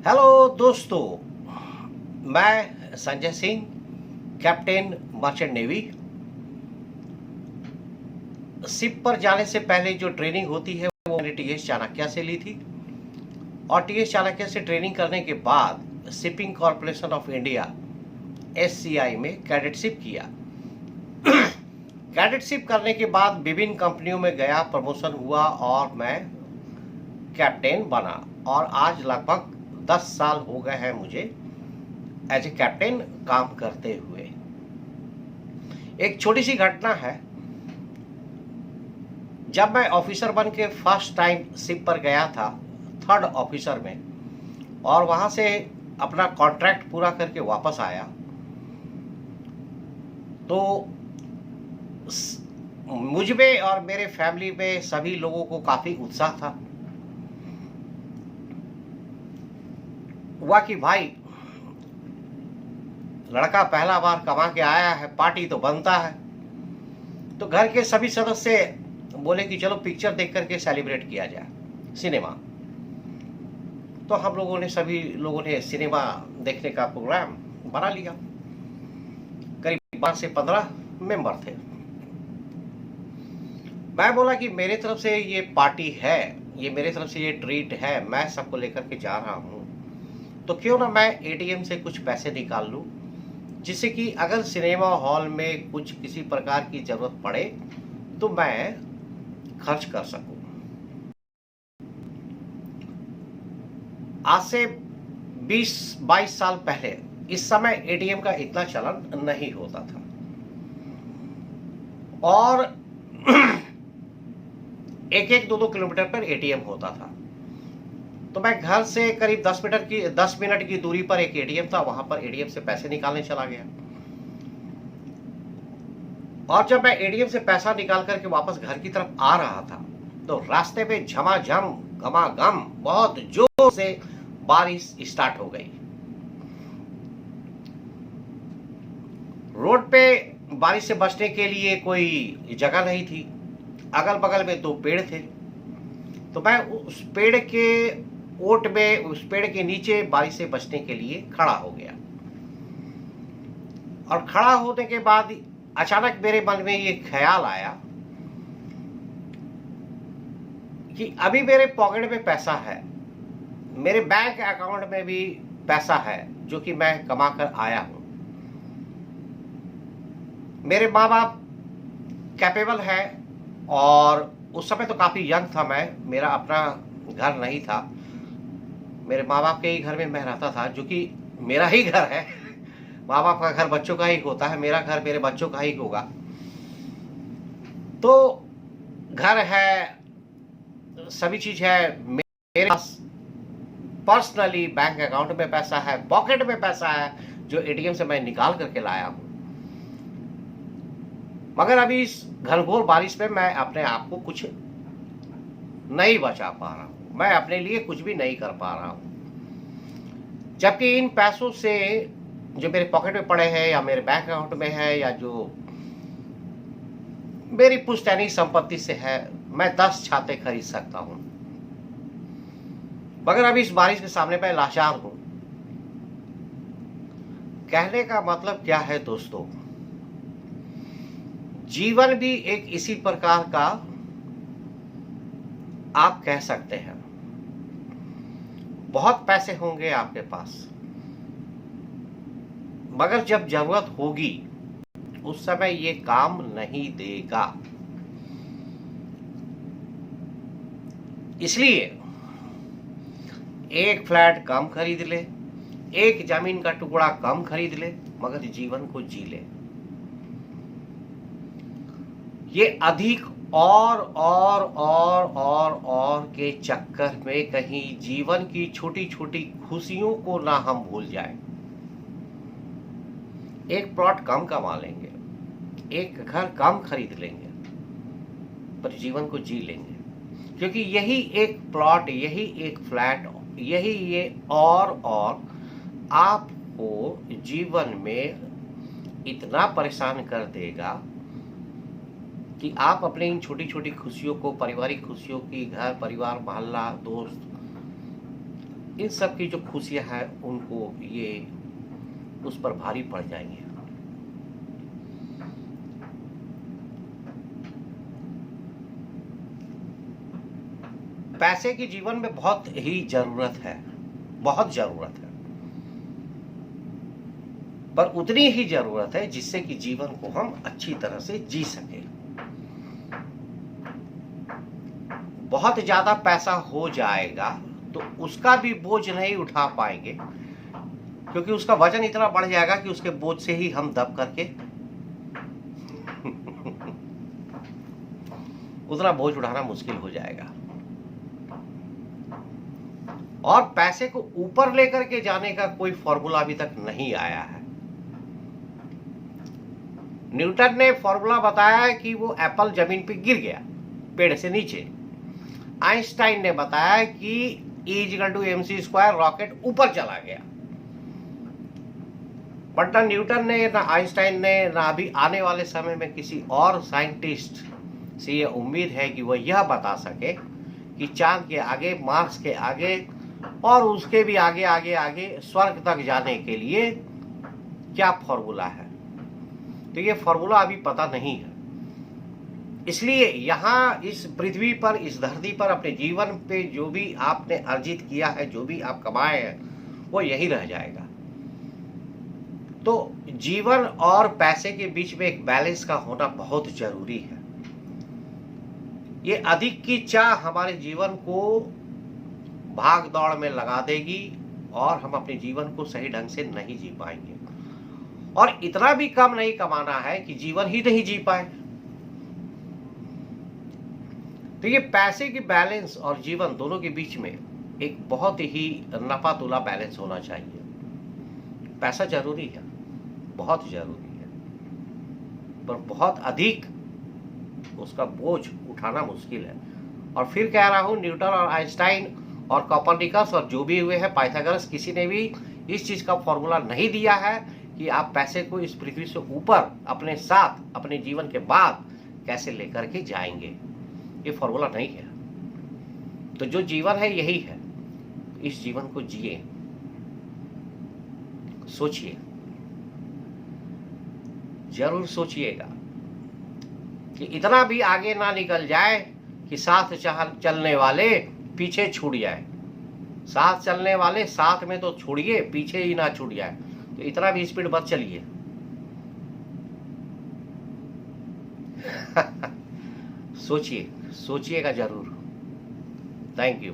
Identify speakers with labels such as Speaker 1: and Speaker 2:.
Speaker 1: Hello दोस्तों, मैं Sanjay Singh, captain merchant navy. Ship पर जाने से पहले जो ट्रेनिंग होती है वो मैंने टीएस चाणक्य से ली थी और टीएस चाणक्य से ट्रेनिंग करने के बाद shipping corporation of India SCI में कैडेटशिप किया। कैडेटशिप करने के बाद विभिन्न कंपनियों में गया, प्रमोशन हुआ और मैं कैप्टन बना और आज लगभग 10 साल हो गए हैं मुझे एज ए कैप्टन काम करते हुए। एक छोटी सी घटना है, जब मैं ऑफिसर बन के फर्स्ट टाइम शिप पर गया था, 3rd ऑफिसर में, और वहां से अपना कॉन्ट्रैक्ट पूरा करके वापस आया तो मुझ में और मेरे फैमिली में सभी लोगों को काफी उत्साह था। हुआ कि भाई लड़का पहला बार कमा के आया है, पार्टी तो बनता है। तो घर के सभी सदस्य बोले कि चलो पिक्चर देख करके सेलिब्रेट किया जाए, सिनेमा। तो हम लोगों ने, सभी लोगों ने सिनेमा देखने का प्रोग्राम बना लिया। करीब 12 से 15 मेंबर थे। मैं बोला कि मेरे तरफ से ये पार्टी है, ये मेरे तरफ से ये ट्रीट है, मैं सबको लेकर के जा रहा हूं, तो क्यों ना मैं एटीएम से कुछ पैसे निकाल लूं, जिससे कि अगर सिनेमा हॉल में कुछ किसी प्रकार की जरूरत पड़े तो मैं खर्च कर सकूं। आज से 20-22 साल पहले इस समय एटीएम का इतना चलन नहीं होता था और 1-1, 2-2 किलोमीटर पर एटीएम होता था। तो मैं घर से करीब 10 मिनट की दूरी पर एक एटीएम था, वहां पर एटीएम से पैसे निकालने चला गया। और जब मैं एटीएम से पैसा निकाल करके वापस घर की तरफ आ रहा था तो रास्ते में झमाझम गमागम बहुत जोर से बारिश स्टार्ट हो गई। रोड पे बारिश से बचने के लिए कोई जगह नहीं थी, अगल बगल में 2 पेड़ थे। तो मैं उस पेड़ के ओट में, उस पेड़ के नीचे बारिश से बचने के लिए खड़ा हो गया। और खड़ा होने के बाद अचानक मेरे मन में ये ख्याल आया कि अभी मेरे पॉकेट में पैसा है, मेरे बैंक अकाउंट में भी पैसा है जो कि मैं कमा कर आया हूं। मेरे माँ बाप कैपेबल है और उस समय तो काफी यंग था मैं, मेरा अपना घर नहीं था, मेरे माँ बाप के ही घर में मैं रहता था, जो कि मेरा ही घर है। माँ बाप का घर बच्चों का ही होता है, मेरा घर मेरे बच्चों का ही होगा। तो घर है, सभी चीज है, मेरे पास पर्सनली बैंक अकाउंट में पैसा है, पॉकेट में पैसा है जो एटीएम से मैं निकाल करके लाया हूं। मगर अभी इस घनघोर बारिश में मैं अपने आप को कुछ नहीं बचा पा रहा हूं, मैं अपने लिए कुछ भी नहीं कर पा रहा हूं। जबकि इन पैसों से जो मेरे पॉकेट में पड़े हैं या मेरे बैंक अकाउंट में है या जो मेरी पुश्तैनी संपत्ति से है, मैं 10 छाते खरीद सकता हूं। मगर अभी इस बारिश के सामने मैं लाचार हूं। कहने का मतलब क्या है दोस्तों, जीवन भी एक इसी प्रकार का आप कह सकते हैं। बहुत पैसे होंगे आपके पास, मगर जब जरूरत होगी उस समय ये काम नहीं देगा। इसलिए एक फ्लैट कम खरीद ले, एक जमीन का टुकड़ा कम खरीद ले, मगर जीवन को जी ले। ये अधिक और के चक्कर में कहीं जीवन की छोटी छोटी खुशियों को ना हम भूल जाएं। एक प्लॉट कम कमा लेंगे, एक घर कम खरीद लेंगे, पर जीवन को जी लेंगे, क्योंकि यही एक प्लॉट, यही एक फ्लैट, यही ये और आपको जीवन में इतना परेशान कर देगा कि आप अपने इन छोटी छोटी खुशियों को, पारिवारिक खुशियों की, घर परिवार मोहल्ला दोस्त, इन सब की जो खुशियां हैं उनको ये उस पर भारी पड़ जाएंगे। पैसे की जीवन में बहुत ही जरूरत है, बहुत जरूरत है, पर उतनी ही जरूरत है जिससे कि जीवन को हम अच्छी तरह से जी सके। बहुत ज्यादा पैसा हो जाएगा तो उसका भी बोझ नहीं उठा पाएंगे, क्योंकि उसका वजन इतना बढ़ जाएगा कि उसके बोझ से ही हम दब करके उतना बोझ उठाना मुश्किल हो जाएगा। और पैसे को ऊपर लेकर के जाने का कोई फॉर्मूला अभी तक नहीं आया है। न्यूटन ने फॉर्मूला बताया कि वो एप्पल जमीन पे गिर गया पेड़ से नीचे। आइंस्टाइन ने बताया कि E=mc², रॉकेट ऊपर चला गया। बट ना न्यूटन ने, ना आइंस्टाइन ने, ना अभी आने वाले समय में किसी और साइंटिस्ट से ये उम्मीद है कि वह यह बता सके कि चांद के आगे, मार्स के आगे और उसके भी आगे आगे आगे स्वर्ग तक जाने के लिए क्या फॉर्मूला है। तो ये फॉर्मूला अभी पता नहीं है। इसलिए यहाँ इस पृथ्वी पर, इस धरती पर अपने जीवन पे जो भी आपने अर्जित किया है, जो भी आप कमाए हैं, वो यही रह जाएगा। तो जीवन और पैसे के बीच में एक बैलेंस का होना बहुत जरूरी है। ये अधिक की चाह हमारे जीवन को भाग दौड़ में लगा देगी और हम अपने जीवन को सही ढंग से नहीं जी पाएंगे। और इतना भी कम नहीं कमाना है कि जीवन ही नहीं जी पाए। तो ये पैसे की बैलेंस और जीवन दोनों के बीच में एक बहुत ही नफा तुला बैलेंस होना चाहिए। पैसा जरूरी है, बहुत जरूरी है, पर बहुत अधिक उसका बोझ उठाना मुश्किल है। और फिर कह रहा हूं, न्यूटन और आइंस्टाइन और कोपर्निकस और जो भी हुए हैं, पाइथागोरस, किसी ने भी इस चीज का फॉर्मूला नहीं दिया है कि आप पैसे को इस पृथ्वी से ऊपर अपने साथ, अपने जीवन के बाद कैसे लेकर के जाएंगे। ये फॉर्मूला नहीं है। तो जो जीवन है यही है, इस जीवन को जिए, सोचिए, जरूर सोचिएगा कि इतना भी आगे ना निकल जाए कि साथ चलने वाले पीछे छूट जाए। साथ चलने वाले साथ में तो छोड़िए, पीछे ही ना छूट जाए। तो इतना भी स्पीड मत चलिए। सोचिए, सोचिएगा जरूर। Thank you.